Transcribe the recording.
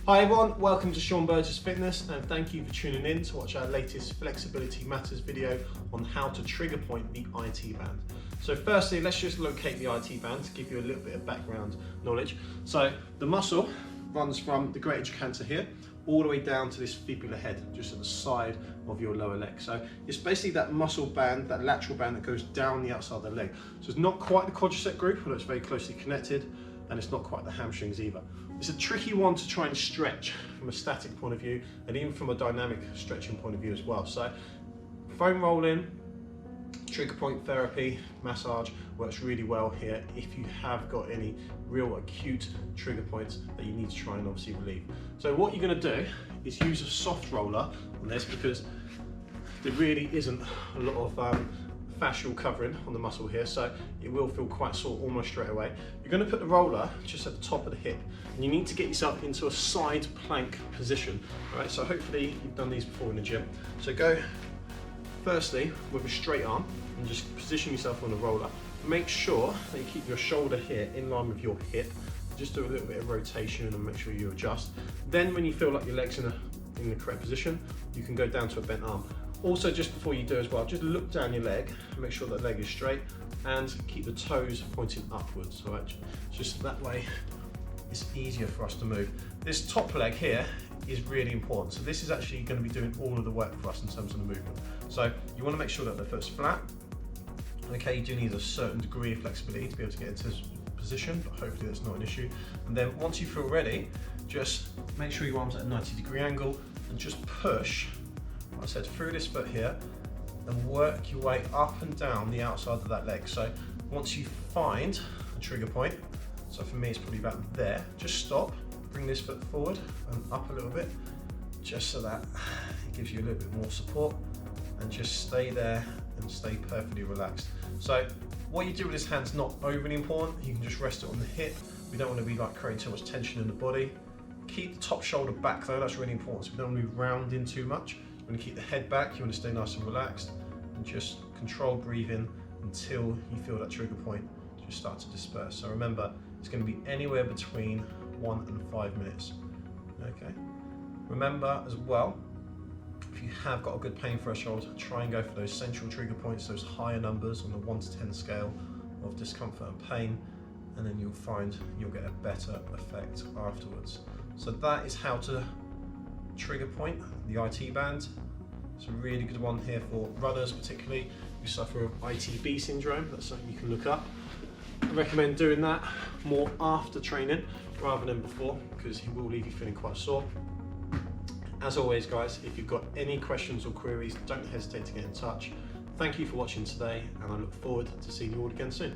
Hi everyone, welcome to Sean Burgess Fitness and thank you for tuning in to watch our latest Flexibility Matters video on how to trigger point the IT band. So firstly, let's just locate the IT band to give you a little bit of background knowledge. So the muscle runs from the greater trochanter here all the way down to this fibular head, just at the side of your lower leg. So it's basically that muscle band, that lateral band that goes down the outside of the leg. So it's not quite the quadricep group, although it's very closely connected, and it's not quite the hamstrings either. It's a tricky one to try and stretch from a static point of view and even from a dynamic stretching point of view as well. So foam rolling, trigger point therapy, massage works really well here if you have got any real acute trigger points that you need to try and obviously relieve. So what you're going to do is use a soft roller on this because there really isn't a lot of fascial covering on the muscle here, so it will feel quite sore almost straight away. You're going to put the roller just at the top of the hip and you need to get yourself into a side plank position. All right, so hopefully you've done these before in the gym. So go firstly with a straight arm and just position yourself on the roller. Make sure that you keep your shoulder here in line with your hip. Just do a little bit of rotation and make sure you adjust. Then when you feel like your leg's in the correct position, you can go down to a bent arm. Also, just before you do as well, just look down your leg and make sure that leg is straight and keep the toes pointing upwards. All right, just that way it's easier for us to move. This top leg here is really important. So this is actually going to be doing all of the work for us in terms of the movement. So you want to make sure that the foot's flat. Okay, you do need a certain degree of flexibility to be able to get into this position, but hopefully that's not an issue. And then once you feel ready, just make sure your arm's at a 90-degree angle and just push, like I said, through this foot here and work your way up and down the outside of that leg. So once you find a trigger point, so for me it's probably about there, just stop, bring this foot forward and up a little bit, just so that it gives you a little bit more support, and just stay there and stay perfectly relaxed. So what you do with this hand's not overly important. You can just rest it on the hip. We don't want to be like creating too much tension in the body. Keep the top shoulder back though, that's really important. So we don't want to move round in too much. You want to keep the head back, you want to stay nice and relaxed, and just control breathing until you feel that trigger point just start to disperse. So remember, it's going to be anywhere between 1 and 5 minutes. Okay. Remember as well, if you have got a good pain threshold, try and go for those central trigger points, those higher numbers on the 1 to 10 scale of discomfort and pain, and then you'll find you'll get a better effect afterwards. So that is how to trigger point the IT band. It's a really good one here for runners, particularly who suffer of ITB syndrome. That's something you can look up. I recommend doing that more after training rather than before, because it will leave you feeling quite sore. As always guys, if you've got any questions or queries, don't hesitate to get in touch. Thank you for watching today and I look forward to seeing you all again soon.